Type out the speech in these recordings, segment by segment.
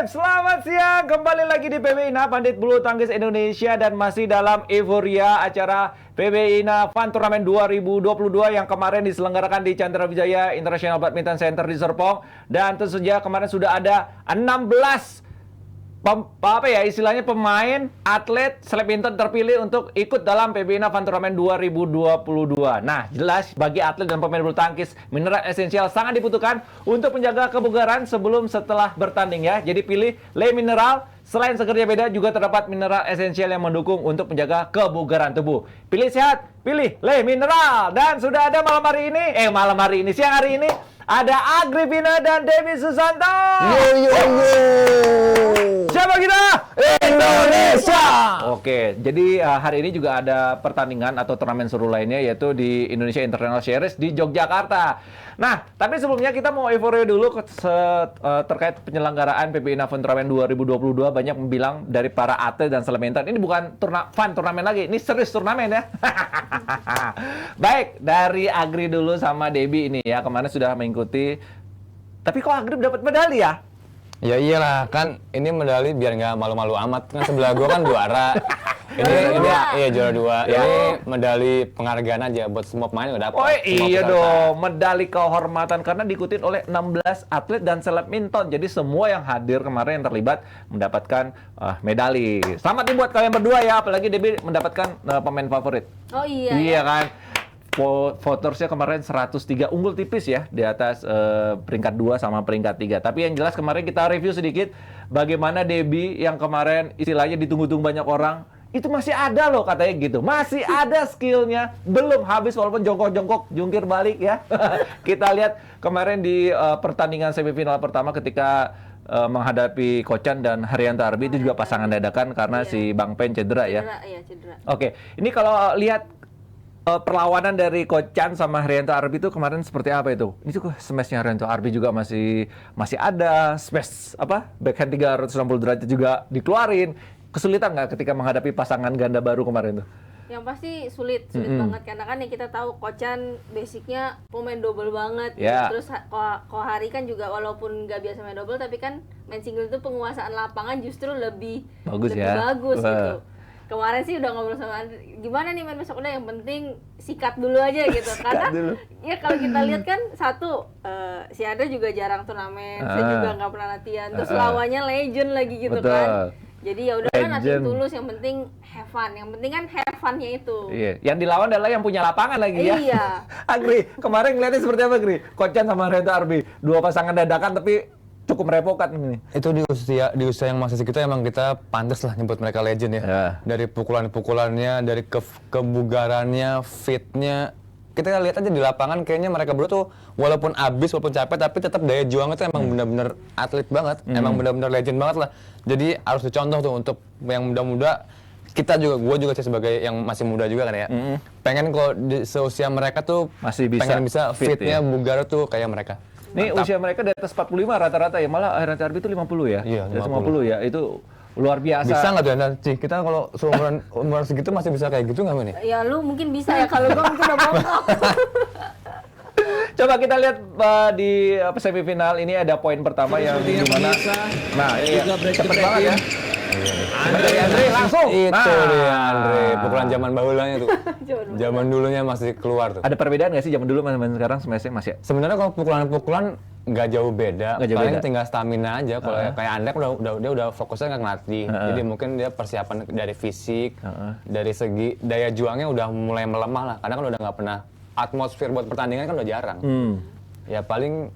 Selamat siang. Kembali lagi di PBI INA Pandit Bulu Tangkis Indonesia dan masih dalam euforia acara PBI INA Fun Turnamen 2022 yang kemarin diselenggarakan di Chandra Wijaya International Badminton Center di Serpong, dan tentu saja kemarin sudah ada 16 istilahnya pemain atlet badminton terpilih untuk ikut dalam PBI INA Fun Turnamen 2022. Nah, jelas bagi atlet dan pemain bulu tangkis, mineral esensial sangat dibutuhkan untuk menjaga kebugaran sebelum setelah bertanding ya. Jadi pilih Le Mineral. Selain segernya beda, juga terdapat mineral esensial yang mendukung untuk menjaga kebugaran tubuh. Pilih sehat, pilih Le Mineral. Dan sudah ada siang hari ini ada Agripina dan Devi Susanto. Yo. Siapa kita? Indonesia. Oke, jadi hari ini juga ada pertandingan atau turnamen seru lainnya, yaitu di Indonesia International Series di Yogyakarta. Nah, tapi sebelumnya kita mau euforia dulu terkait penyelenggaraan PBI INA Fun Turnamen 2022. Banyak bilang dari para atlet dan selementan, ini bukan fun turnamen lagi, ini serius turnamen ya. Baik, dari Agri dulu sama Debbie ini ya, kemarin sudah mengikuti. Tapi kok Agri dapat medali ya? Ya iyalah, kan ini medali biar nggak malu-malu amat. Kan sebelah gua kan juara. Ini juara 2. Ya. Ini medali penghargaan aja buat semua pemain udah dapat. Oh iya dong, medali kehormatan karena diikutin oleh 16 atlet dan seleminton. Jadi semua yang hadir kemarin yang terlibat mendapatkan medali. Selamat nih buat kalian berdua ya, apalagi Debbie mendapatkan pemain favorit. Oh iya. Iya kan. Votersnya kemarin 103, unggul tipis ya di atas peringkat 2 sama peringkat 3. Tapi yang jelas kemarin kita review sedikit bagaimana Debbie yang kemarin istilahnya ditunggu-tunggu banyak orang, itu masih ada loh katanya gitu. Masih ada skillnya, belum habis walaupun jongkok-jongkok, jungkir balik ya. Kita lihat kemarin di pertandingan semifinal pertama ketika menghadapi Kocan dan Haryanto Arbi, itu juga pasangan dadakan karena si Bang Pen cedera ya. Cedera. Oke, ini kalau lihat perlawanan dari Kocan sama Haryanto Arbi itu kemarin seperti apa itu? Ini tuh smashnya Haryanto Arbi juga masih ada, smash backhand 360 derajat juga dikeluarin. Kesulitan nggak ketika menghadapi pasangan ganda baru kemarin tuh? Yang pasti sulit banget karena kan yang kita tahu Kocan basicnya pemain double banget. Yeah. Terus Kohari kan juga walaupun nggak biasa main double tapi kan main single itu penguasaan lapangan justru lebih bagus gitu. Kemarin sih udah ngobrol sama Andri, gimana nih main besok, udah yang penting sikat dulu aja gitu. Karena ya kalau kita lihat kan si Andri juga jarang turnamen, saya juga nggak pernah latihan. Terus lawannya legend lagi gitu. Betul. Kan. Jadi ya udah kan latihan tulus, yang penting have fun. Yang penting kan have fun-nya itu. Iya. Yang dilawan adalah yang punya lapangan lagi ya. Iya. Agri, kemarin ngeliatnya seperti apa Agri? Kocan sama Haryanto Arbi, dua pasangan dadakan tapi cukup merepotkan ini. Itu di usia yang masih segitu emang kita pantas lah nyebut mereka legend ya. Dari pukulannya, dari kebugarannya, fitnya. Kita lihat aja di lapangan kayaknya mereka berdua tuh walaupun capek tapi tetap daya juangnya tuh emang benar-benar atlet banget. Emang benar-benar legend banget lah. Jadi harus dicontoh tuh untuk yang muda-muda. Gue juga sih sebagai yang masih muda juga kan ya. Pengen kalau di seusia mereka tuh masih bisa fitnya, bugar tuh kayak mereka. Nih usia mereka di atas 45 rata-rata ya, malah Haryanto Arbi itu 50 ya? Iya, 50 ya, itu luar biasa. Bisa nggak tuh Ci? Kita kalau umuran segitu masih bisa kayak gitu nggak nih? Ya lu mungkin bisa ya, kalau gua mungkin udah bongkok. Coba kita lihat di semifinal ini ada poin pertama yang di mana. Nah, ini cepet banget ya. Andre langsung. Itu dia Andre, pukulan zaman bahulanya tuh. Zaman dulunya masih keluar tuh. Ada perbedaan nggak sih zaman dulu sama sekarang smashing masih? Sebenarnya kalau pukulan nggak jauh beda. Paling tinggal stamina aja. Kalau kayak Andre dia udah fokusnya nggak ngelatih. Jadi mungkin dia persiapan dari fisik, dari segi daya juangnya udah mulai melemah lah. Karena kan udah nggak pernah atmosfer buat pertandingan kan udah jarang. Ya paling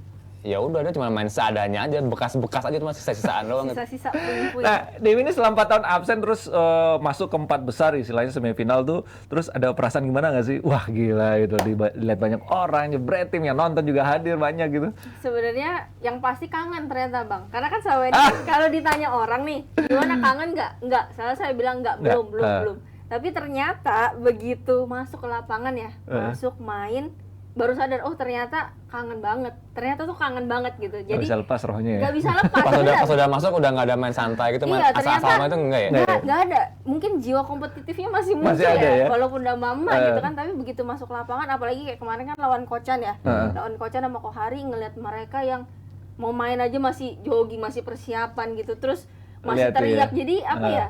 ya udah, dia cuma main seadanya aja, bekas-bekas aja, cuma sisa-sisaan doang. Sisa-sisa puing-puing. Nah, Dewi ini selama 4 tahun absen terus masuk ke 4 besar istilahnya semifinal tuh, terus ada perasaan gimana nggak sih? Wah gila gitu, dilihat banyak orang, jebret tim yang nonton juga hadir banyak gitu. Sebenarnya yang pasti kangen ternyata Bang, karena kan selama ini kalau ditanya orang nih, gimana kangen nggak? Nggak, saya bilang nggak, belum. Tapi ternyata begitu masuk ke lapangan ya, masuk main, baru sadar, oh ternyata kangen banget. Ternyata tuh kangen banget gitu. Jadi gak bisa lepas rohnya ya? Gak bisa lepas. Pas udah masuk udah gak ada main santai gitu, iya, asal-asalan itu enggak ya? Gak ada. Mungkin jiwa kompetitifnya masih muncul ada, ya. Walaupun udah mama gitu kan, tapi begitu masuk lapangan, apalagi kayak kemarin kan lawan Kocan ya. Lawan Kocan sama Kohari, ngelihat mereka yang mau main aja masih jogging, masih persiapan gitu, terus masih Lihat tuh teriak. ya. Jadi apa ya?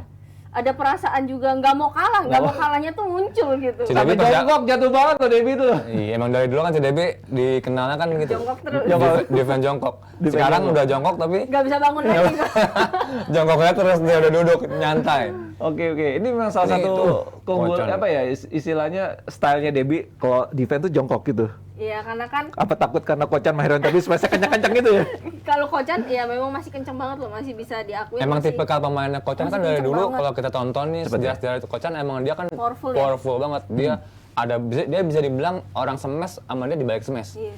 Ada perasaan juga nggak mau kalah, nggak mau kalahnya tuh muncul gitu. Sampai jongkok jatuh banget loh Debbie tuh. Iya, emang dari dulu kan si Debbie dikenalnya kan gitu. Jongkok terus. Defense jongkok. Sekarang udah jongkok tapi Nggak bisa bangun lagi. jongkoknya terus dia udah duduk nyantai. Oke. Ini memang salah Ini satu tuh, keunggulan kocak. apa ya istilahnya stylenya Debbie kalau defense tuh jongkok gitu. Iya, karena kan Apa takut karena Kocan Maheron tadi space kencang-kencang gitu ya? kalau Kocan ya memang masih kenceng banget loh, masih bisa diakui. Emang masih, tipikal pemainnya Kocan kan masih dari kenceng dulu banget. kalau kita tonton nih sejarah itu Kocan emang dia kan Powerful ya? powerful banget. Dia bisa dibilang orang smash sama dia di balik smash. Iya.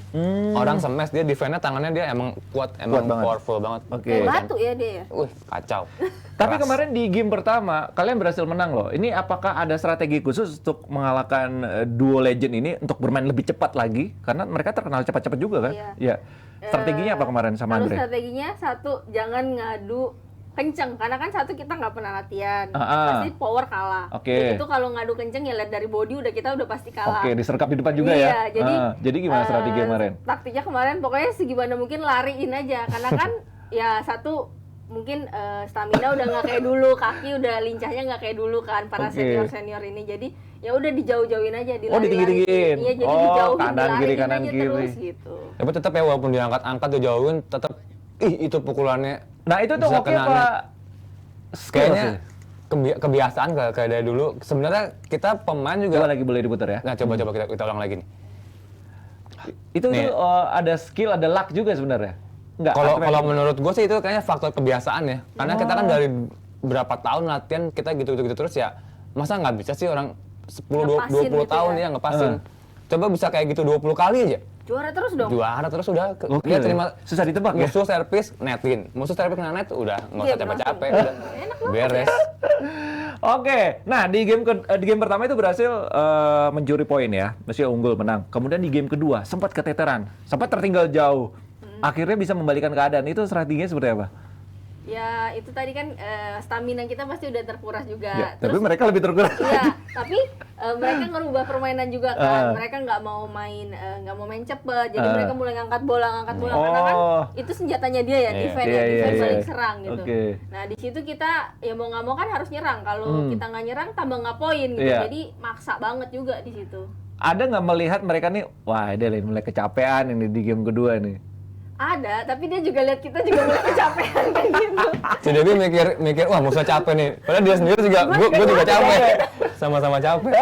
Orang smash dia defense-nya tangannya dia emang kuat banget. powerful banget. Oke. Kayak batu ya dia ya. Wih, kacau. Tapi Keras. kemarin di game pertama kalian berhasil menang loh. Ini apakah ada strategi khusus untuk mengalahkan duo legend ini untuk bermain lebih cepat lagi? Karena mereka terkenal cepat-cepat juga kan? Iya. Iya. Strateginya apa kemarin sama Kalau Andre? strateginya satu, jangan ngadu kenceng, karena kan satu kita nggak pernah latihan, pasti power kalah. Oke. Itu kalau ngadu kenceng ya lihat dari body kita udah pasti kalah. Oke, disergap di depan juga Iya, ya. Jadi gimana strategi kemarin? Taktiknya kemarin pokoknya segimana mungkin lariin aja, karena kan ya satu mungkin stamina udah nggak kayak dulu, kaki udah lincahnya nggak kayak dulu kan para Oke. senior ini. Jadi ya udah dijauh-jauhin aja, Oh, ditinggi-tinggiin. Iya, jadi Oh, dijauhin, kanan kiri, dilariin kanan aja kiri. terus gitu. Tapi tetap ya walaupun diangkat-angkat dijauhin tetap itu pukulannya. Nah, itu tuh bisa oke kenanya. Pak. Kayaknya kebiasaan kayak dari dulu. Sebenarnya kita pemain Coba juga. lagi boleh diputar ya. Nah, coba kita ulang lagi nih. Itu Nih. tuh ada skill, ada luck juga sebenarnya. Enggak. Kalau menurut gue sih itu kayaknya faktor kebiasaan ya. Karena kita kan dari berapa tahun latihan kita gitu terus ya. Masa nggak bisa sih orang 10 Ngepasin 20 gitu tahun ya? ya ngepasin. Coba bisa kayak gitu 20 kali aja. Juara terus dong. Juara terus udah. Gokil Dia ya. terima Susah ditebak ya? musuh servis netin. Musuh servis nggak net udah nggak Iya, usah capek-capek langsung. udah. Enak banget Beres. Oke, nah di game pertama itu berhasil mencuri poin ya, maksudnya unggul menang. Kemudian di game kedua sempat keteteran, sempat tertinggal jauh. Akhirnya bisa membalikan keadaan. Itu strateginya seperti apa? Ya itu tadi kan stamina kita pasti udah terkuras juga. Ya, tapi Terus, mereka lebih terkuras. iya, tapi mereka ngerubah permainan juga kan. Mereka nggak mau main cepet. Jadi mereka mulai ngangkat bola karena kan itu senjatanya dia ya, Iya. defense Iya, ya, defense iya, balik iya. serang gitu. Oke. Nah di situ kita ya mau nggak mau kan harus nyerang. Kalau kita nggak nyerang tambah nggak poin gitu. Iya. Jadi maksa banget juga di situ. Ada nggak melihat mereka nih, wah dia mulai kecapean ini di game kedua nih. Ada, tapi dia juga lihat kita juga mulai kecapean kayak gitu. Si Debbie mikir wah musuh capek nih. Padahal dia sendiri juga gue juga capek. Sama-sama capek.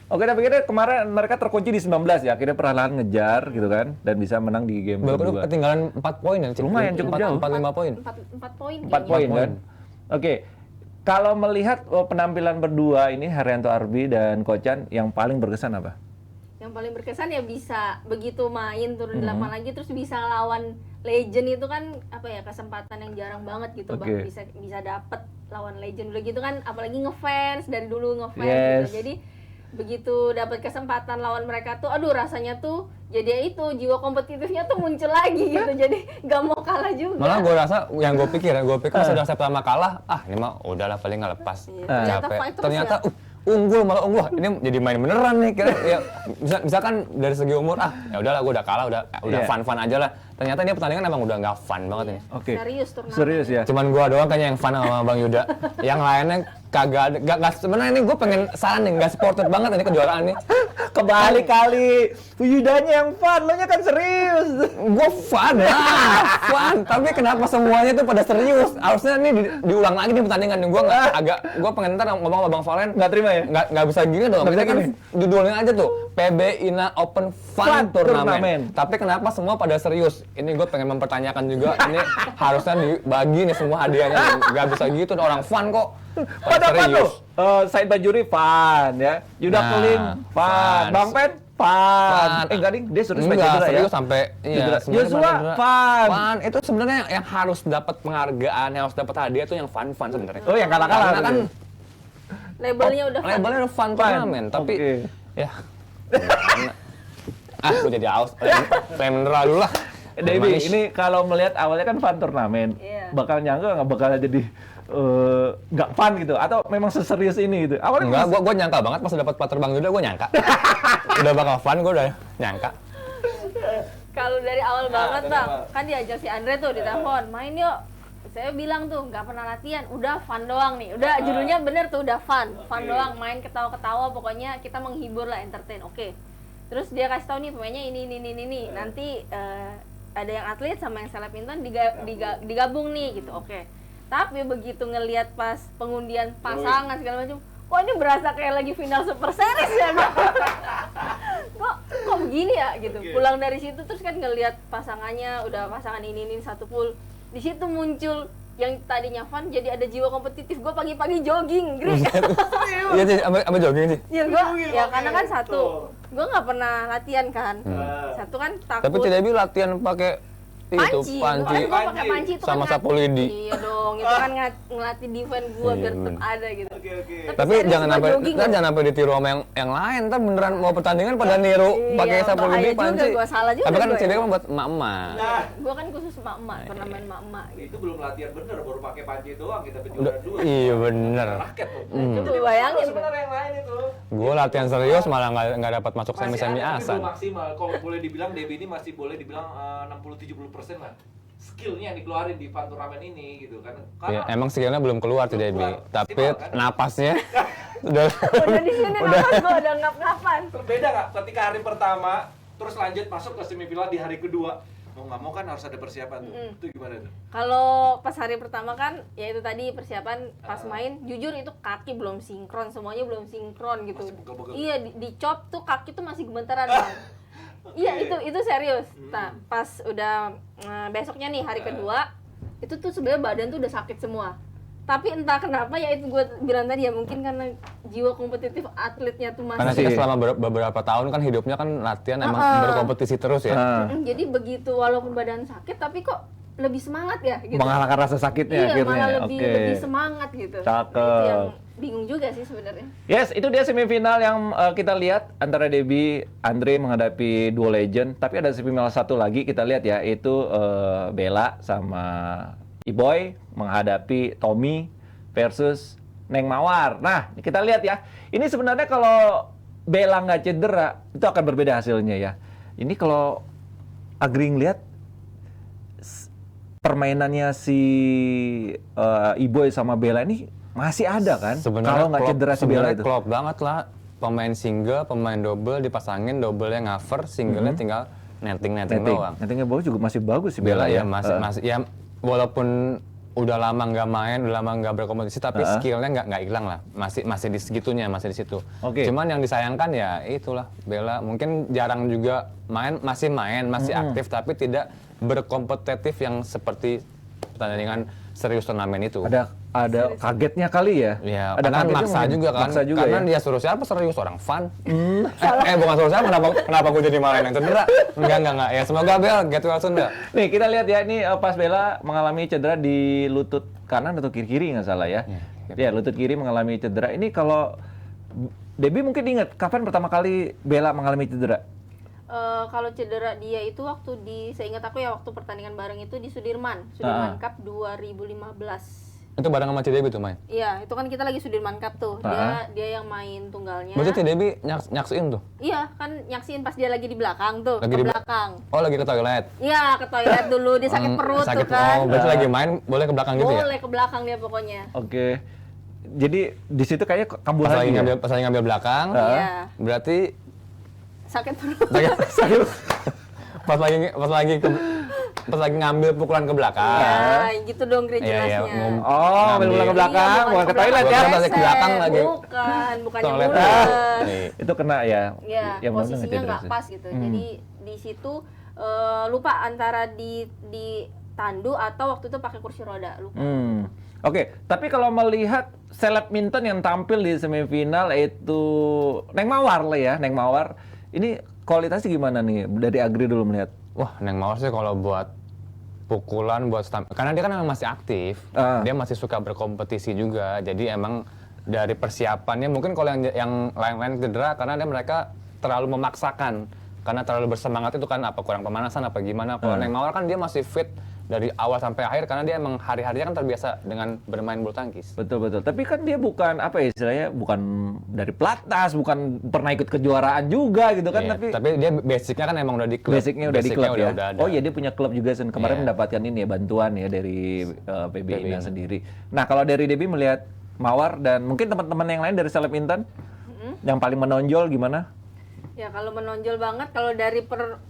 Oke, tapi kira kemarin mereka terkunci di 19 ya, akhirnya perlahan ngejar gitu kan, dan bisa menang di game Baru kedua. ketinggalan 4 poin ya. Cik. Lumayan, cukup jauh. 4-5 poin. 4 poin 4 poin kayaknya. kan? Oke, kalau melihat penampilan berdua ini, Haryanto Arbi dan Kocan, yang paling berkesan apa? Yang paling berkesan ya bisa begitu main turun di lapangan lagi terus bisa lawan legend itu kan apa ya, kesempatan yang jarang banget gitu Oke. Bang, bisa dapet lawan legend udah gitu kan, apalagi ngefans dari dulu ngefans Yes. gitu. Jadi begitu dapat kesempatan lawan mereka tuh aduh rasanya tuh jadi ya itu jiwa kompetitifnya tuh muncul lagi gitu. Jadi nggak mau kalah juga. Malah gue rasa yang gue pikir sudah pertama kalah, ini mah udahlah paling nggak lepas. Iya, ternyata Capek. fight terus Ternyata ya. unggul malah unggul. Ini jadi main beneran nih. Kira ya misalkan dari segi umur ya udahlah gue udah kalah udah Iya. fun aja lah. Ternyata ini pertandingan emang udah nggak fun banget ini. Oke. Serius turnamen. Serius ya? Cuman gua doang kayaknya yang fun sama Bang Yuda. Yang lainnya kagak ada. Gak sebenarnya ini gue pengen saran nih, nggak supported banget ini kejuaraan nih. Kebalik kali. Yudanya yang fun, lo nya kan serius. Gue fun ya, fun. Tapi kenapa semuanya tuh pada serius? Harusnya nih diulang lagi nih pertandingan. Gue pengen ntar ngomong sama Bang Valen. Nggak terima ya? Nggak bisa gini dong. Nggak bisa Kita kan gini. judulnya aja tuh PB Ina Open Fun Fun Turnamen. Turnamen. Tapi kenapa semua pada serius? Ini gue pengen mempertanyakan juga. Ini harusnya dibagi nih semua hadiahnya. Nggak bisa gitu, orang fun kok. Pada apa tuh? Said Bajuri fun ya. Yuda Nah, Keling fun. fun. Bang Pen fun. Fun. Enggak ding, dia sudah Enggak, cedera ya. serius sampai Cedera. sebenarnya Joshua cedera. fun. Fun itu sebenarnya yang harus dapat penghargaan, yang harus dapat hadiah tuh yang fun sebenarnya. Oh, yang kalah-kalah Karena kan Labelnya udah fun. labelnya udah fun turnamen, tapi Oke. ya gimana? Gue jadi aus. Saya mineral dulu lah. Debbie, Manis. ini kalau melihat awalnya kan fun turnamen, Iya. bakal nyangka nggak bakal jadi nggak fun gitu, atau memang seserius ini gitu? Awalnya Enggak, gue nyangka banget pas dapat partner Bang Yuda, gue nyangka. Udah bakal fun, gue udah nyangka. Kalau dari awal banget dari Bang, awal. kan diajak si Andre tuh di telepon, main yuk. Saya bilang tuh nggak pernah latihan, udah fun doang nih. Udah judulnya bener tuh, udah fun doang, main ketawa-ketawa, pokoknya kita menghibur lah, entertain. Oke. Terus dia kasih tahu nih pemainnya ini. Nanti ada yang atlet sama yang badminton digabung nih gitu. Oke. Tapi begitu ngelihat pas pengundian pasangan segala macam, kok ini berasa kayak lagi final Super Series ya, kok begini ya gitu. Pulang dari situ terus kan ngelihat pasangannya udah pasangan ini satu pool. Di situ muncul yang tadinya fun jadi ada jiwa kompetitif. Gue pagi-pagi jogging, Gris. Iya sih, apa jogging sih? Ya gue, ya karena kan satu, gue nggak pernah latihan kan. Satu kan takut. Tapi tidak bisa latihan pakai itu panci. Gue pakai panci itu sama kan sapu lidi. Iya dong, itu kan ngelatih defense gue biar tetap ada gitu. Tapi serius, jangan gua sampai jogging, jangan sampai ditiru sama yang lain. Ntar beneran mau pertandingan pada niru pakai sapu lidi bahaya panci. juga, gua salah juga Tapi kan gua CD ya. kan buat emak-emak. Nah, Gue kan khusus emak-emak, pernah main emak-emak gitu. itu belum latihan bener, baru pakai panci doang kita kejuaraan dua. Iya bener. Raket loh. Coba bayangin tuh. Sebenarnya yang lain itu. Gue latihan serius malah nggak dapat masuk Masih semi-semi ada, tapi asan. belum maksimal. Kalau boleh dibilang Debbie ini masih boleh dibilang 60-70% lah. Skillnya yang dikeluarin di fun turnamen ini gitu kan. Ya, emang skillnya belum keluar tuh Belum Debbie, keluar. tapi Maksimal, kan? napasnya udah Udah di sini nafas gue udah ngap-ngapan. Berbeda nggak ketika hari pertama terus lanjut masuk ke semifinal di hari kedua? Mau nggak mau kan harus ada persiapan tuh. Itu gimana tuh? Kalau pas hari pertama kan, ya itu tadi persiapan pas main, jujur itu kaki belum sinkron, semuanya belum sinkron gitu. Masih pegel-pegel. Iya, di chop tuh kaki tuh masih gemetaran Bang. Iya, itu serius. Nah, pas udah besoknya nih hari kedua, itu tuh sebenarnya badan tuh udah sakit semua. Tapi entah kenapa ya itu gue bilang tadi ya, mungkin karena jiwa kompetitif atletnya tuh karena masih. kita selama beberapa tahun kan hidupnya kan latihan emang berkompetisi terus ya. Jadi begitu walaupun badan sakit tapi kok lebih semangat ya gitu. Mengalahkan rasa sakitnya Iya, akhirnya. malah lebih semangat gitu. Cakep. Nah, itu yang bingung juga sih sebenarnya. Yes, itu dia semifinal yang kita lihat antara Debbie Andre menghadapi duo legend. Tapi ada semifinal satu lagi kita lihat ya, itu Bella sama Iboy menghadapi Tommy versus Neng Mawar. Nah, kita lihat ya. Ini sebenarnya kalau Bella nggak cedera, itu akan berbeda hasilnya ya. Ini kalau Agring lihat permainannya si Iboy sama Bella ini masih ada kan? Kalau nggak cedera si Bella itu. Klop banget lah. Pemain single, pemain double dipasangin, double-nya cover, single-nya tinggal netting doang. Nettingnya bagus juga masih bagus si Bella Bella ya masih ya walaupun udah lama nggak main, udah lama nggak berkompetisi, tapi skillnya nggak hilang lah, masih di segitunya, masih di situ. Oke. Cuman yang disayangkan ya itulah Bella mungkin jarang juga main, masih aktif tapi tidak berkompetitif yang seperti pertandingan serius turnamen itu. Ada kagetnya kali ya? Ya, ada karena kagetnya maksa mungkin. juga kan. Maksa juga karena ya? dia suruh siapa serius orang fun. Bukan suruh siapa, kenapa gue jadi marahin yang cedera? Enggak. Ya semoga Bel get well soon Bel. Nih kita lihat ya, ini pas Bella mengalami cedera di lutut kanan atau kiri nggak salah ya. Ya, lutut kiri mengalami cedera. Ini kalau Debbie mungkin ingat kapan pertama kali Bella mengalami cedera? Kalau cedera dia itu waktu saya ingat aku ya waktu pertandingan bareng itu di Sudirman Cup 2015. Itu bareng sama Cidebi tuh main. Iya, itu kan kita lagi Sudirman Cup tuh. Dia yang main tunggalnya. Berarti Cidebi nyaksiin tuh? Iya, kan nyaksiin pas dia lagi di belakang tuh, Lagi ke di belakang. Oh, lagi ke toilet. Iya, ke toilet dulu, dia sakit perut Sakit, tuh kan. Oh, berarti lagi main boleh ke belakang gitu ya? Boleh ke belakang dia pokoknya. Oke. Jadi di situ kayaknya kambuh Pas lagi lagi ya? pas lagi ngambil belakang. Iya. Berarti Sakit perut. pas lagi ngambil pukulan ke belakang. Ya, gitu dong Gre Iya, jelasnya. Oh, ambil bola ke belakang, bukan ke toilet ya? Bukan ke belakang lagi. Bukan yang Toilet. bulat. Nih. Itu kena ya? Ya, Yang mana posisinya cedera nggak sih? pas gitu. Jadi di situ lupa antara di tandu atau waktu itu pakai kursi roda, lupa. Oke, tapi kalau melihat selebminton yang tampil di semifinal itu Neng Mawar lah ya, Neng Mawar. Ini kualitasnya gimana nih dari Agri dulu melihat? Wah, Neng Mawar sih kalau buat pukulan, karena dia kan memang masih aktif, dia masih suka berkompetisi juga. Jadi emang dari persiapannya mungkin kalau yang lain-lain cedera karena mereka terlalu memaksakan, karena terlalu bersemangat itu kan apa kurang pemanasan apa gimana. Kalau Neng Mawar kan dia masih fit, dari awal sampai akhir karena dia emang hari-harinya kan terbiasa dengan bermain bulu tangkis. Betul. Tapi kan dia bukan apa ya istilahnya, bukan dari pelatnas, bukan pernah ikut kejuaraan juga gitu kan. Iya, tapi dia basicnya kan emang udah di klub. Basicnya udah di klub ya. Udah ada. Oh iya, dia punya klub juga kemarin Iya. mendapatkan ini ya bantuan ya dari PBI sendiri. Nah kalau dari Debbie melihat Mawar dan mungkin teman-teman yang lain dari Seleb Intan, yang paling menonjol gimana? Ya kalau menonjol banget, kalau dari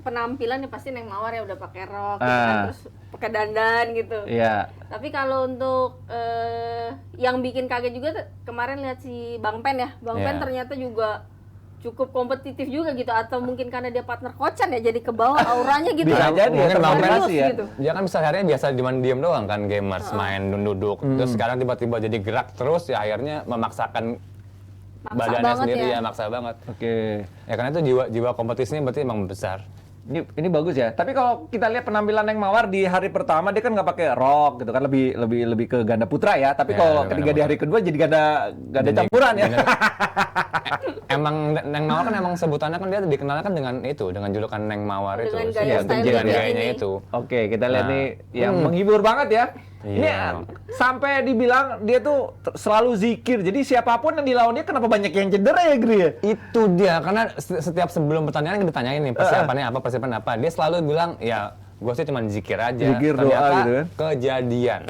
penampilan ya pasti Neng Mawar ya udah pakai rok, gitu kan, terus pakai dandan gitu. Iya. Tapi kalau untuk yang bikin kaget juga kemarin lihat si Bang Pen ya, Bang Pen ternyata juga cukup kompetitif juga gitu, atau mungkin karena dia partner kocan ya jadi ke bawah auranya gitu. Bisa jadi ya, mungkin Bang Pen serius ya. gitu. Dia kan seharian biasa diem doang kan, gamers main duduk. Terus sekarang tiba-tiba jadi gerak terus ya akhirnya memaksakan Maksa badannya banget sendiri ya. ya maksa banget. Oke. Ya karena itu jiwa kompetisinya berarti emang besar. Ini bagus ya. Tapi kalau kita lihat penampilan Neng Mawar di hari pertama dia kan nggak pakai rok gitu kan, lebih ke ganda putra ya. Tapi Ya, kalau ganda ketiga di hari kedua jadi ganda Jadi campuran ya. Emang Neng Mawar kan emang sebutannya kan dia dikenalkan dengan itu, dengan julukan Neng Mawar itu. Dengan gaya gaya styling dengan dia gayanya ini. itu. Oke, kita lihat Nah. nih yang menghibur banget ya. Ini Iya. sampai dibilang dia tuh selalu zikir. Jadi siapapun yang dilawan dia kenapa banyak yang cedera ya, Gri ya? Itu dia, karena setiap sebelum pertandingan kita ditanyain nih persiapan apa. Dia selalu bilang, ya gue sih cuma zikir aja. Zikir, doa Ternyata gitu kan. kejadian.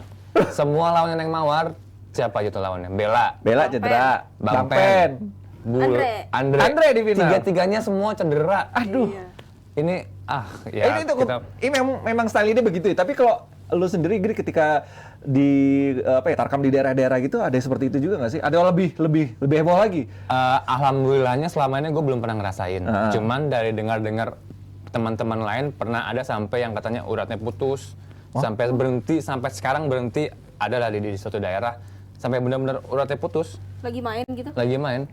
Semua lawannya Neng Mawar, siapa aja tuh lawannya? Bella, Bella cedera, Bang Bang Pen, Pen, Andre di final. Tiga-tiganya semua cedera. Aduh. Iya. Ini, ya Ini memang style ini begitu ya. Tapi kalau lu sendiri Gri ketika di tarkam di daerah-daerah gitu ada seperti itu juga nggak sih? Ada lebih heboh lagi? Alhamdulillahnya selama ini gue belum pernah ngerasain. Cuman dari dengar-dengar teman-teman lain pernah ada sampai yang katanya uratnya putus, sampai berhenti, sampai sekarang berhenti, ada lah di suatu daerah sampai benar-benar uratnya putus Lagi main gitu. lagi main.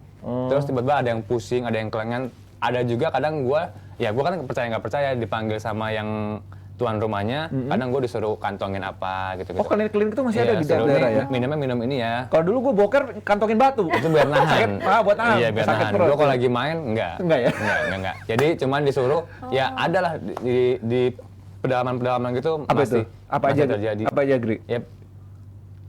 Terus tiba-tiba ada yang pusing, ada yang kelengan, ada juga kadang gue kan percaya nggak percaya dipanggil sama yang tuan rumahnya, kadang gue disuruh kantongin apa gitu. Oh, klinik itu masih ada di suruh daerah ya? minum ini ya. Kalau dulu gue boker kantongin batu. Itu biar nahan. Sakit, buat nahan. Iya, biar Sakit nahan. perut. Gue kalau lagi main, enggak. Enggak ya? Enggak. Jadi cuman disuruh, ya ada lah di pedalaman-pedalaman gitu Apa masih, itu? Apa masih aja terjadi. Apa aja, Gri? Ya,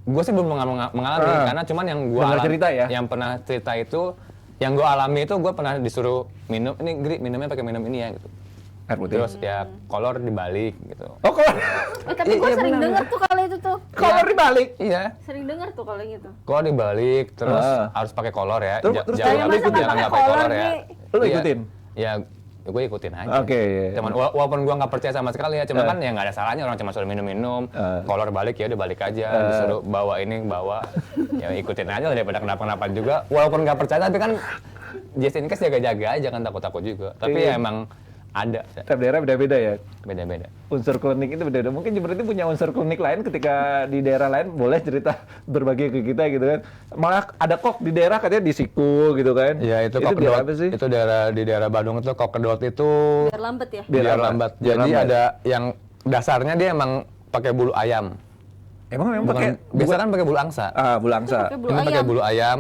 gue sih belum mengalami, karena cuman yang gue Dengar cerita ya? yang pernah cerita itu, yang gue alami itu gue pernah disuruh minum, ini Gri, minumnya pakai minum ini ya gitu. Air putih. Terus ya kolor dibalik gitu. Oh, kalau Tapi gue sering denger tuh kalau itu tuh. kolor dibalik. Iya. Sering denger tuh kalau gitu. Kolor dibalik, terus harus pakai kolor ya. Terus Saya masa nggak jangan pakai nggak pakai kolor kolor ya. nih? Lu Iya. ikutin? Ya, gue ikutin aja. Oke, iya. Cuman walaupun gue nggak percaya sama sekali ya, cuma kan ya nggak ada salahnya orang cuma suruh minum-minum, kolor balik ya udah balik aja, disuruh bawa ini bawa, ya ikutin aja lah daripada kenapa-kenapa juga. Walaupun nggak percaya tapi kan just in case jaga-jaga aja kan takut-takut juga. Tapi Iya. ya emang ada Tiap daerah beda-beda ya. beda-beda. Unsur klinik itu beda-beda. Mungkin berarti punya unsur klinik lain ketika di daerah lain boleh cerita berbagi ke kita gitu kan. Malah ada kok di daerah katanya di Siku gitu kan. Ya itu biar Kokedot, apa sih? itu di daerah Bandung itu Kokedot itu Biar lambat ya. Biar biar lambat. lambat. Jadi lambat. ada yang dasarnya dia emang pakai bulu ayam. Memang pakai Biasa kan pakai bulu angsa. bulu angsa. Pakai bulu Ini pakai ayam. bulu ayam.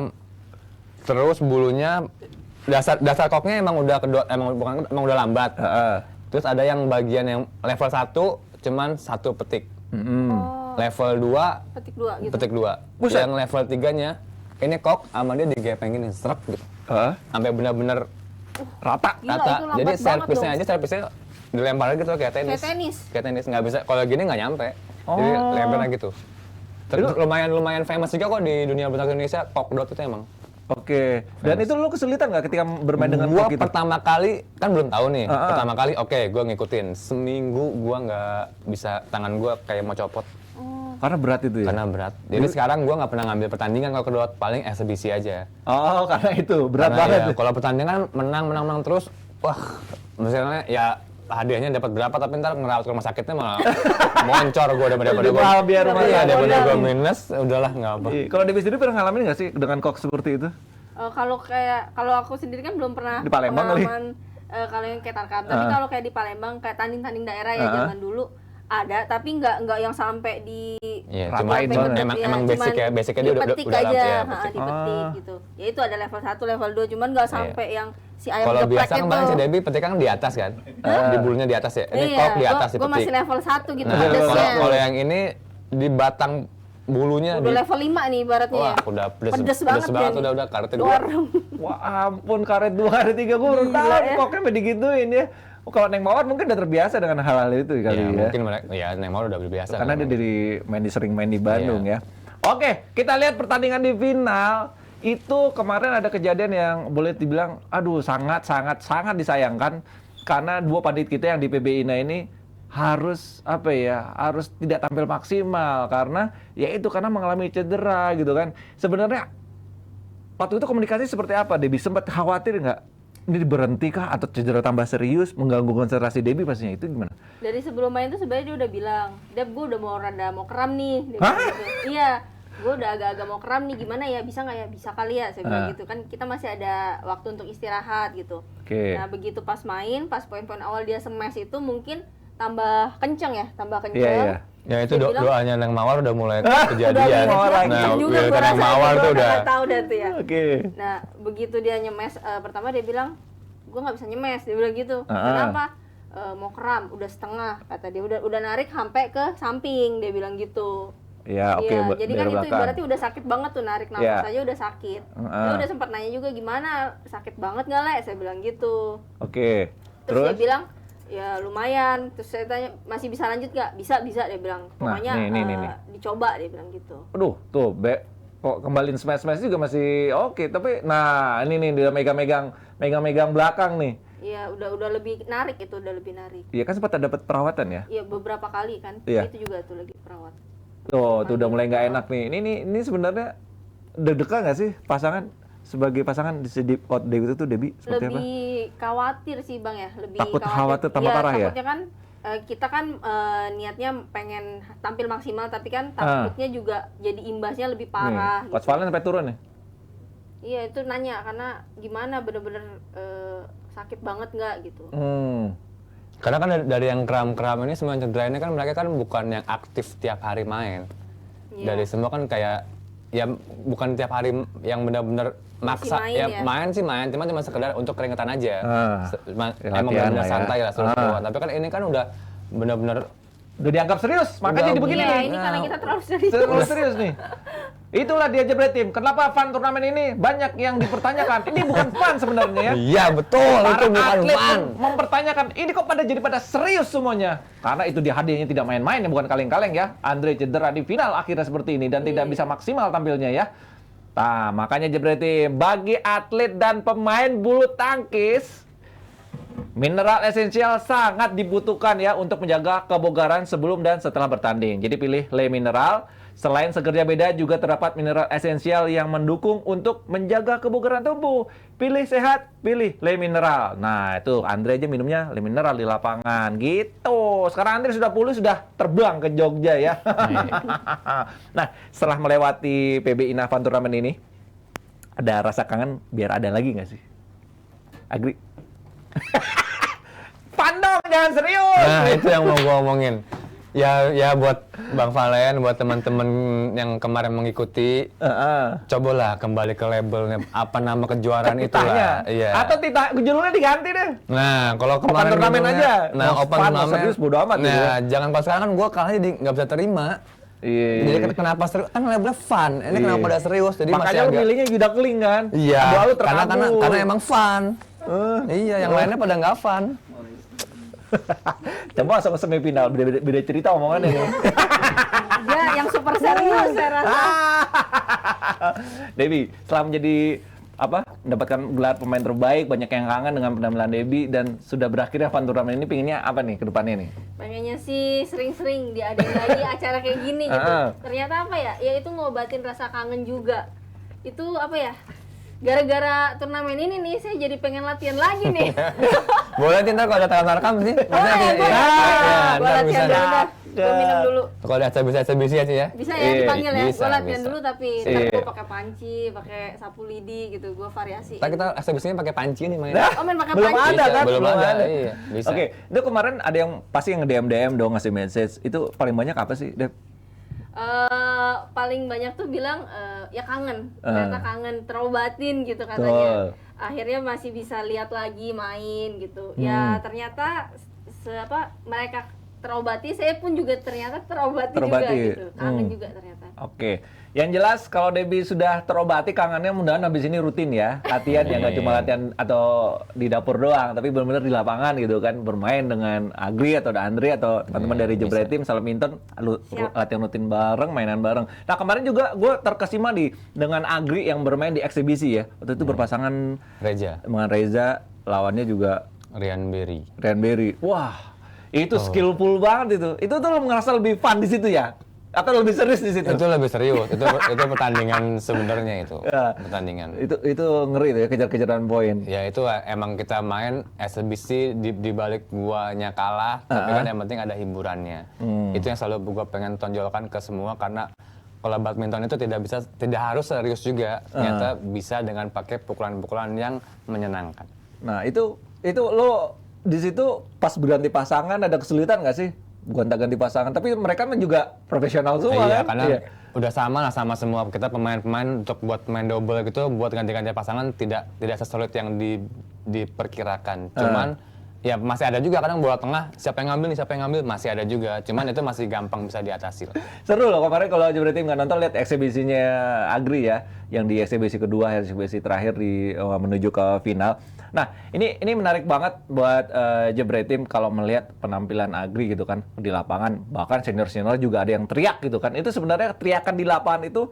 Terus bulunya dasar koknya emang udah kedot, emang udah lambat. Terus ada yang bagian yang level 1 cuman 1 petik. Oh, Level 2 petik 2 gitu. petik 2. Buset. Yang level 3-nya ini kok sama dia digepeng gini serep gitu. Sampai benar-benar Rata. Gila, rata. itu lambat Jadi banget servisnya dilempar gitu kayak tenis. Kayak tenis nggak bisa kalau gini nggak nyampe. Jadi lemparnya gitu. Terus lumayan famous juga kok di dunia bulu tangkis Indonesia, Kokedot itu emang. Oke. Dan itu lu kesulitan nggak ketika bermain dengan Gua kok gitu? pertama kali kan belum tahu nih. Pertama kali gua ngikutin. Seminggu gua nggak bisa, tangan gua kayak mau copot Karena berat itu ya. karena berat. Jadi sekarang gua nggak pernah ngambil pertandingan kalau kedot, paling eksebisi aja. Oh, karena itu berat Karena banget. ya, kalau pertandingan menang terus, wah, misalnya ya hadiahnya dapat berapa tapi ntar ngerawat ke rumah sakitnya malah moncor gua daripada Lebih mahal biar rumah iya, sakit. daripada gua minus, udahlah nggak apa. Iya. Kalau Debbie sendiri pernah ngalamin nggak sih dengan kok seperti itu? Kalau aku sendiri kan belum pernah Di Palembang kali? pengalaman kalau yang kayak tarkam. Tapi kalau kayak di Palembang kayak tanding-tanding daerah ya zaman dulu ada, tapi nggak yang sampai di Iya, Ratain cuma banget. emang basicnya dia dipetik udah aja, ya, dipetik gitu. Ya itu ada level 1, level 2, cuman nggak sampai yang si ayam Kalau geprek biasa kan itu. Bang, si Debbie petik kan di atas kan? Di bulunya di atas ya. Ini kok di atas gua masih dipetik. level 1 gitu Nah, pedesnya. kalau yang ini di batang bulunya Udah level 5 nih ibaratnya wah, ya. udah pedes banget dia nih. udah karetnya 2. Dorong. Wah ampun, karet 2, karet 3, gue baru tahu ya. koknya digituin ya. Oh, kalau Neng Mawar mungkin udah terbiasa dengan hal-hal itu kali ya. Mungkin mereka ya Neymar udah biasa. Karena kan. dia sering main di Bandung ya. Oke, kita lihat pertandingan di final. Itu kemarin ada kejadian yang boleh dibilang, aduh sangat disayangkan. Karena dua pandit kita yang di PBI INA ini harus harus tidak tampil maksimal karena karena mengalami cedera gitu kan. Sebenarnya waktu itu komunikasi seperti apa, Debbie? Sempat khawatir nggak? Ini berhenti kah atau cedera tambah serius mengganggu konsentrasi Debbie pastinya, itu gimana? Dari sebelum main tuh sebenarnya dia udah bilang, Deb, gue udah mau kram nih. Dia Hah? bilang gitu. Iya, gue udah agak-agak mau kram nih, gimana ya, bisa nggak ya? Bisa kali ya, saya bilang gitu kan. Kita masih ada waktu untuk istirahat gitu. Oke. Nah begitu pas main, pas poin-poin awal dia smash itu mungkin tambah kenceng. Iya. Ya itu Dia bilang, doanya Neng Mawar udah mulai udah kejadian. mulai Nah, kenceng juga Wildan Neng Mawar tuh udah tahu dah tuh ya. Oke. Nah begitu dia nyemes, pertama dia bilang, gue nggak bisa nyemes, dia bilang gitu. Kenapa? Mau kram, udah setengah, kata dia, udah narik sampai ke samping, dia bilang gitu. Ya, oke. Iya, jadi kan itu belakang. ibaratnya udah sakit banget tuh, narik nafas Iya. aja udah sakit. Dia udah sempat nanya juga, gimana, sakit banget nggak Le? Saya bilang gitu. Oke. Terus dia bilang, ya lumayan. Terus saya tanya, masih bisa lanjut nggak? Bisa, dia bilang. Pokoknya nih. dicoba, dia bilang gitu. Aduh, tuh, kok kembaliin smash juga masih oke, tapi nah ini nih dia megang belakang nih. Iya, udah lebih narik itu, udah lebih narik. Iya kan sempat dapat perawatan ya? Iya, beberapa kali kan. Iya. Itu juga tuh lagi perawat. Tuh udah mulai nggak enak nih. Ini sebenarnya deg-degan nggak sih sebagai pasangan di Pot Dewi itu tuh, Debbie, seperti apa? Lebih khawatir sih Bang ya, lebih Takut khawatir tambah parah ya? Takutnya kan kita kan niatnya pengen tampil maksimal, tapi kan takutnya juga jadi imbasnya lebih parah. Nih, Coach Valen sampai turun nih. Iya, itu nanya karena gimana, bener-bener sakit banget nggak gitu. Karena kan dari yang kram-kram ini semua cedera ini kan mereka kan bukan yang aktif tiap hari main. Iya. Dari semua kan kayak ya bukan tiap hari yang benar-benar maksa main ya, ya? main sih main, cuma sekedar untuk keringetan aja. Emang latihan benar-benar lah ya. santai lah seru-seruan. Tapi kan ini kan udah benar-benar Udah dianggap serius, makanya jadi begini Iya, nih. ini karena kita terlalu serius. Terlalu serius nih. Itulah dia Jebret Team. Kenapa fun turnamen ini banyak yang dipertanyakan? Ini bukan fun sebenarnya ya. Iya betul, itu Para bukan atlet fun. pun mempertanyakan, ini kok pada serius semuanya? Karena itu dia hadiahnya tidak main-main, ya bukan kaleng-kaleng ya. Andre cedera di final akhirnya seperti ini dan tidak bisa maksimal tampilnya ya. Nah, makanya Jebret Team, bagi atlet dan pemain bulu tangkis, mineral esensial sangat dibutuhkan ya untuk menjaga kebugaran sebelum dan setelah bertanding. Jadi pilih Le Mineral. Selain segernya beda, juga terdapat mineral esensial yang mendukung untuk menjaga kebugaran tubuh. Pilih sehat, pilih Le Mineral. Nah, itu Andre aja minumnya Le Mineral di lapangan. Gitu. Sekarang Andre sudah pulih, sudah terbang ke Jogja ya. Nah, setelah melewati PBI INA Fun Turnamen ini, ada rasa kangen biar ada lagi nggak sih? Agri? Pandong, jangan serius! Nah itu yang mau gue omongin. Ya buat Bang Valen, buat teman-teman yang kemarin mengikuti, cobalah kembali ke labelnya apa nama kejuaraan itu lah. Iya. Atau judulnya diganti deh. Nah kalau kemarin turnamen judulnya- aja. Nah Mau open fun, mau turnamen. serius, bodo amat gitu Nah ya. jangan kalau sekarang kan gue kalahnya nggak bisa terima. Iya. Jadi kenapa serius? Kan labelnya fun. Ini kenapa udah serius? Jadi makanya masih lu agak. milihnya Yuda Keling kan? Iya. Doa lu Karena terkabul. emang fun. Iya, yang lainnya pada nggak fun. Coba masuk ke semifinal, beda cerita omongannya nih. Dia yang super serius saya rasa. Debbie, setelah menjadi mendapatkan gelar pemain terbaik, banyak yang kangen dengan penampilan Debbie dan sudah berakhirnya Fun Turnamen ini, pinginnya apa nih ke depannya nih? Pengennya sih sering-sering diadain lagi acara kayak gini gitu. Ternyata apa ya? Ya itu ngobatin rasa kangen juga. Itu apa ya? Gara-gara turnamen ini nih saya jadi pengen latihan lagi nih. Boleh ntar kalau ada rekam sih. Boleh, boleh. Gua ntar latihan bisa. dulu dah. Gue minum dulu. Kalau ada SBC aja ya. Bisa ya dipanggil ya. Bisa, Gue latihan bisa. dulu tapi ntar gue pakai panci, pakai sapu lidi gitu. Gue variasi. Kita SBC-nya pakai panci nih main. Oh main pakai Belum panci. ada kan? Belum ada. Iya, bisa. Oke, itu kemarin ada yang pasti yang nge-DM dong ngasih message. Itu paling banyak apa sih, Dep? Paling banyak tuh bilang ya kangen, ternyata kangen, terobatin gitu katanya. Akhirnya masih bisa lihat lagi main gitu. Ya ternyata mereka terobati, saya pun juga ternyata terobati juga gitu. Kangen juga ternyata. Oke. Yang jelas kalau Debbie sudah terobati kangennya, mudah-mudahan habis ini rutin ya. Latihan ya, nggak cuma latihan atau di dapur doang, tapi benar-benar di lapangan gitu kan, bermain dengan Agri atau Andre atau teman-teman dari Jebret Team Salaminton, latihan rutin bareng, mainan bareng. Nah, kemarin juga gue terkesima dengan Agri yang bermain di eksibisi ya. Waktu itu berpasangan dengan Reza, lawannya juga Rian Berry. Wah, itu skillful banget itu. Itu tuh lo ngerasa lebih fun di situ ya? Atau lebih serius di situ? Itu lebih serius. Itu pertandingan sebenarnya itu. Ya, pertandingan. Itu ngeri tuh ya, kejar-kejaran poin. Ya itu emang kita main SBC di balik guanya kalah, tapi kan yang penting ada hiburannya. Itu yang selalu gua pengen tonjolkan ke semua, karena kalau badminton itu tidak harus serius juga. Ternyata bisa dengan pakai pukulan-pukulan yang menyenangkan. Nah, itu lo di situ pas berganti pasangan ada kesulitan nggak sih? Gonta-ganti pasangan, tapi mereka kan juga profesional semua iya, kan? Karena udah sama lah sama semua kita pemain-pemain untuk buat main double gitu, buat ganti-ganti pasangan tidak sesulit yang diperkirakan. Cuman ya masih ada juga kadang bola tengah siapa yang ngambil masih ada juga. Cuman itu masih gampang bisa diatasi. Seru loh kemarin kalau Jebret Team nggak nonton, lihat eksibisinya Agri ya, yang di eksibisi kedua, eksibisi terakhir menuju ke final. Nah, ini menarik banget buat Jebret Team kalau melihat penampilan Agri gitu kan di lapangan. Bahkan senior-senior juga ada yang teriak gitu kan. Itu sebenarnya teriakan di lapangan itu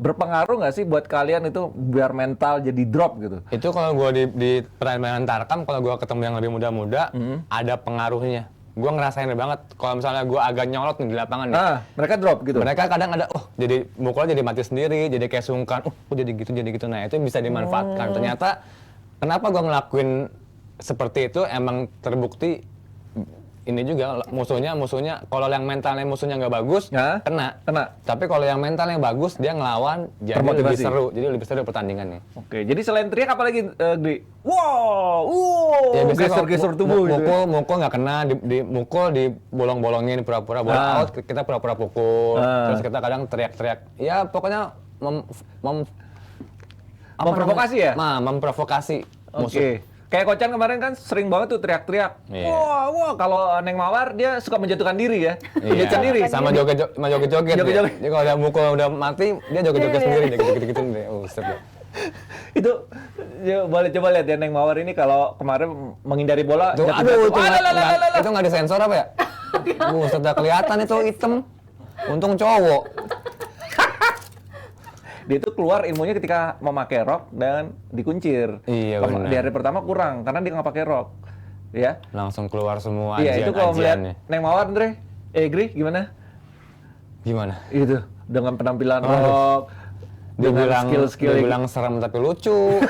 berpengaruh nggak sih buat kalian itu biar mental jadi drop gitu? Itu kalau gue di pertandingan Tarkam, kalau gue ketemu yang lebih muda-muda, ada pengaruhnya. Gue ngerasain banget kalau misalnya gue agak nyolot nih di lapangan nih. Mereka drop gitu? Mereka kadang ada, jadi mukulnya jadi mati sendiri, jadi kayak sungkan, kok jadi gitu. Nah itu bisa dimanfaatkan. Ternyata kenapa gue ngelakuin seperti itu, emang terbukti ini juga musuhnya kalau yang mentalnya musuhnya nggak bagus kena. Tapi kalau yang mentalnya bagus dia ngelawan jadi lebih seru pertandingannya. Oke, jadi selain teriak apa lagi, Gri? Wow, ya, geser tubuh mukul nggak kena, mukul di bolong-bolongin pura-pura bola out, kita pura-pura pukul, terus kita kadang teriak-teriak, ya pokoknya memprovokasi ya? Memprovokasi musuh. Kayak Kocan kemarin kan sering banget tuh teriak-teriak. Wah, kalau Neng Mawar dia suka menjatuhkan diri ya. Menjatuhkan diri. Sama joget-joget. Jadi kalau udah mukul udah mati, dia joget-joget sendiri, gitu-gitu deh. Itu boleh coba lihat ya Neng Mawar ini kalau kemarin menghindari bola. Itu nggak disensor apa ya? Sudah kelihatan itu hitam. Untung cowok. Dia itu keluar ilmunya ketika memakai rok dan dikuncir. Iya benar. Di hari pertama kurang karena dia nggak pakai rok, ya. Langsung keluar semua. Iya itu kalau melihat Neng Mawar, Andre, Gri gimana? Itu dengan penampilan rok, dengan skill-skill. Dia bilang serem tapi lucu.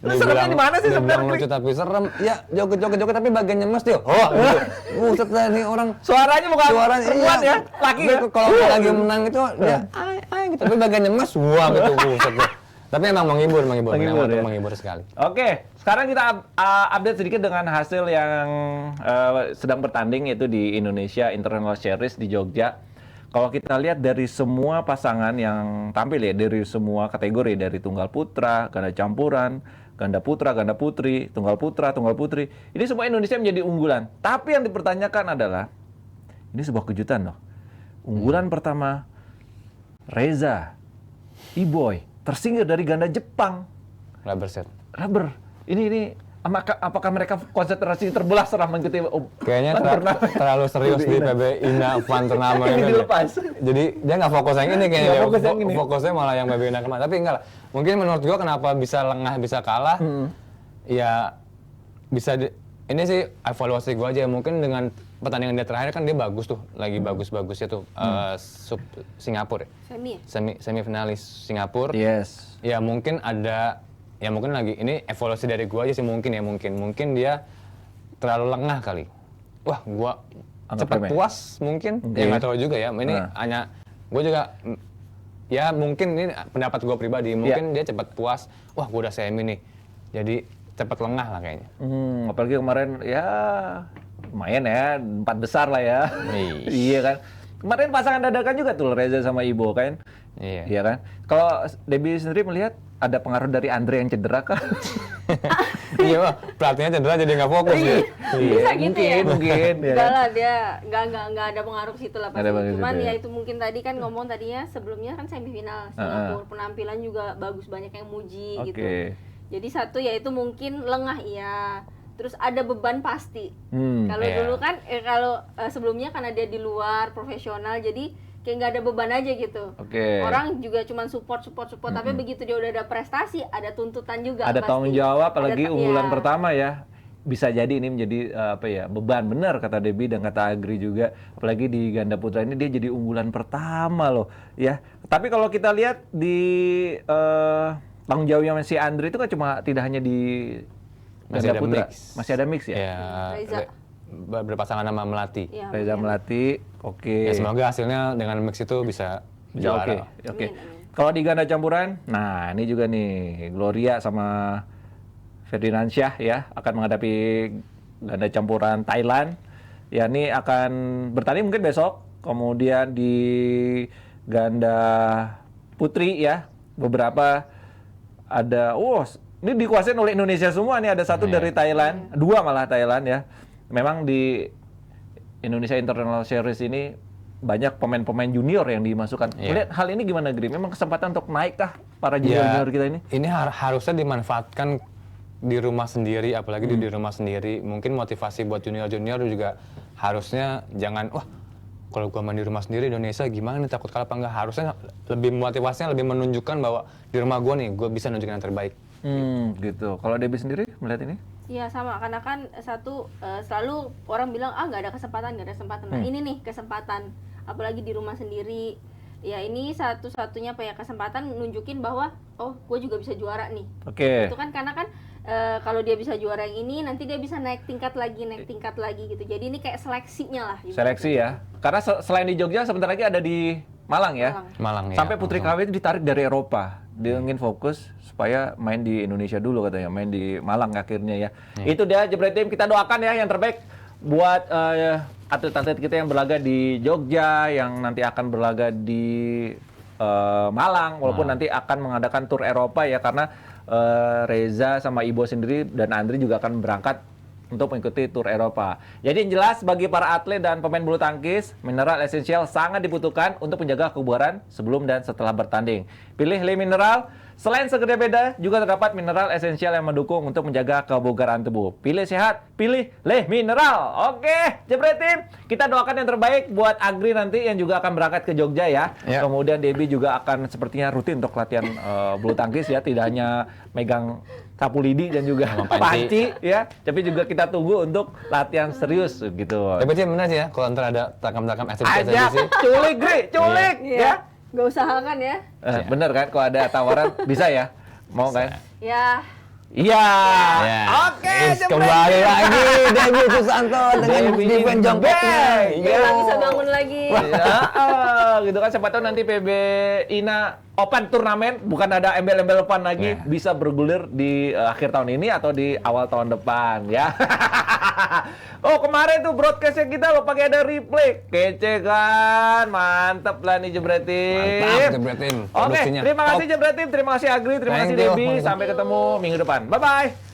Seremnya di mana sih sebenarnya? Lucu tapi serem. Ya joget-joget tapi bagian nyemes dia. Gitu. Buset dah nih orang. Suaranya bukan perempuan ya, laki ya. Kalau lagi menang itu dia gitu. Tapi bagian nyemes wah gitu buset deh. Tapi emang menghibur sekali. Oke, sekarang kita update sedikit dengan hasil yang sedang bertanding, yaitu di Indonesia International Series di Jogja. Kalau kita lihat dari semua pasangan yang tampil ya, dari semua kategori, dari tunggal putra, ganda campuran, ganda putra, ganda putri, tunggal putra, tunggal putri, ini semua Indonesia menjadi unggulan. Tapi yang dipertanyakan adalah, ini sebuah kejutan loh. Unggulan pertama, Reza, E-Boy, tersingkir dari ganda Jepang. Rubber. Ini apakah mereka konsentrasi terbelah setelah mengikuti? Kayaknya terlalu serius di PBINA Fun Turnamen ini dilepas. Jadi dia nggak fokus yang ini kayaknya. Fokusnya malah yang PBINA kemarin. Tapi enggak lah. Mungkin menurut gua kenapa bisa lengah, bisa kalah, ya bisa ini sih evaluasi gua aja. Mungkin dengan pertandingan dia terakhir kan dia bagus tuh, lagi bagus-bagusnya tuh Singapura. Semifinalis Singapura. Yes. Ya mungkin lagi ini evaluasi dari gua aja sih, mungkin dia terlalu lengah kali. Wah, gua Anggap cepat remeh. puas mungkin. Ya nggak tahu juga ya. Ini hanya gue juga ya mungkin ini pendapat gue pribadi. Mungkin dia cepat puas. Wah, gue udah semi nih. Jadi cepat lengah lah kayaknya. Apalagi kemarin ya lumayan ya 4 besar lah ya. Iya kan. Kemarin pasangan dadakan juga tuh Reza sama Ibo kan. Iya kan. Kalau Debbie sendiri melihat ada pengaruh dari Andre yang cedera kah? Iya, Pak. Pelatihnya cedera jadi nggak fokus ya. Bisa gitu ya? Mungkin. Ya Enggak kan? lah, dia nggak ada pengaruh ke situ lah pasti. Ada pengaruh ke Cuman situ, ya ya. itu mungkin tadi kan ngomong tadinya sebelumnya kan semifinal Singapura, penampilan juga bagus, banyak yang muji gitu. Jadi satu yaitu mungkin lengah iya. Terus ada beban pasti. Kalau dulu kan sebelumnya karena dia di luar profesional jadi kayak nggak ada beban aja gitu. Orang juga cuma support. Tapi begitu dia udah ada prestasi, ada tuntutan juga. Ada pasti. tanggung jawab, apalagi unggulan ya. pertama ya. Bisa jadi ini menjadi beban, benar kata Debbie dan kata Agri juga. Apalagi di ganda putra ini dia jadi unggulan pertama loh ya. Tapi kalau kita lihat di tanggung jawabnya si Andre itu kan cuma tidak hanya di Masih ganda ada putra, mix. masih ada mix ya. Ya, Reza. berpasangan sama Melati. Iya, Reza iya. Melati, oke. Ya semoga hasilnya dengan mix itu bisa Bisa oke. juara. Oke. Amin. Kalau di ganda campuran, nah ini juga nih Gloria sama Ferdinansyah ya akan menghadapi ganda campuran Thailand. Ya ini akan bertanding mungkin besok. Kemudian di ganda putri ya beberapa ada ini dikuasain oleh Indonesia semua nih, ada satu dari Thailand, 2 malah Thailand ya. Memang di Indonesia International Series ini banyak pemain-pemain junior yang dimasukkan. Lihat hal ini gimana, Gri? Memang kesempatan untuk naik kah para junior kita ini? Ini harusnya dimanfaatkan di rumah sendiri, apalagi di rumah sendiri. Mungkin motivasi buat junior-junior juga harusnya jangan, wah kalau gua main di rumah sendiri Indonesia gimana nih, takut kalah apa enggak. Harusnya lebih motivasinya lebih menunjukkan bahwa di rumah gua nih, gua bisa nunjukin yang terbaik. Gitu. Kalau Debbie sendiri melihat ini? Iya sama, karena kan selalu orang bilang nggak ada kesempatan. Nah ini nih kesempatan, apalagi di rumah sendiri. Ya ini satu-satunya kesempatan nunjukin bahwa gue juga bisa juara nih. Oke. Itu kan karena kan kalau dia bisa juara yang ini, nanti dia bisa naik tingkat lagi gitu. Jadi ini kayak seleksinya lah. Seleksi ya. Karena selain di Jogja sebentar lagi ada di Malang ya. Malang ya. Sampai Putri KW itu ditarik dari Eropa. Dia ingin fokus supaya main di Indonesia dulu katanya, main di Malang akhirnya ya. Itu dia Jebret Team, kita doakan ya yang terbaik buat atlet-atlet kita yang berlaga di Jogja, yang nanti akan berlaga di Malang, walaupun nanti akan mengadakan tur Eropa ya, karena Reza sama Ibo sendiri dan Andri juga akan berangkat untuk mengikuti tur Eropa. Jadi yang jelas bagi para atlet dan pemain bulu tangkis, mineral esensial sangat dibutuhkan untuk menjaga kebugaran sebelum dan setelah bertanding. Pilih Le Mineral. Selain sekedar beda, juga terdapat mineral esensial yang mendukung untuk menjaga kebugaran tubuh. Pilih sehat, pilih Le Mineral. Oke, Jebret Team, kita doakan yang terbaik buat Agri nanti yang juga akan berangkat ke Jogja ya. Kemudian Debbie juga akan sepertinya rutin untuk latihan bulu tangkis ya, tidak hanya megang sapu lidi dan juga panci ya, tapi juga kita tunggu untuk latihan serius gitu. Tapi sih benar sih ya, kalau ntar ada takam-takam eksibisi. Ajak, culik Gri, culik ya. Gak usahakan ya. Bener kan, kalau ada tawaran bisa ya, mau kan? Ya. Iya. Oke, kembali lagi Debbie Susanto dengan defense jongkoknya. Nggak bisa bangun lagi. Ya, gitu kan, siapa tahu nanti PB Ina Open turnamen bukan ada embel-embel fun lagi, bisa bergulir di akhir tahun ini atau di awal tahun depan ya. Kemarin tuh broadcastnya kita lo pakai ada replay, kece kan, mantep lah nih Jebret Team. Mantap Jebret Team. Oke, terima kasih Jebret Team, terima kasih Agri, terima kasih Debbie, sampai ketemu minggu depan. Bye bye.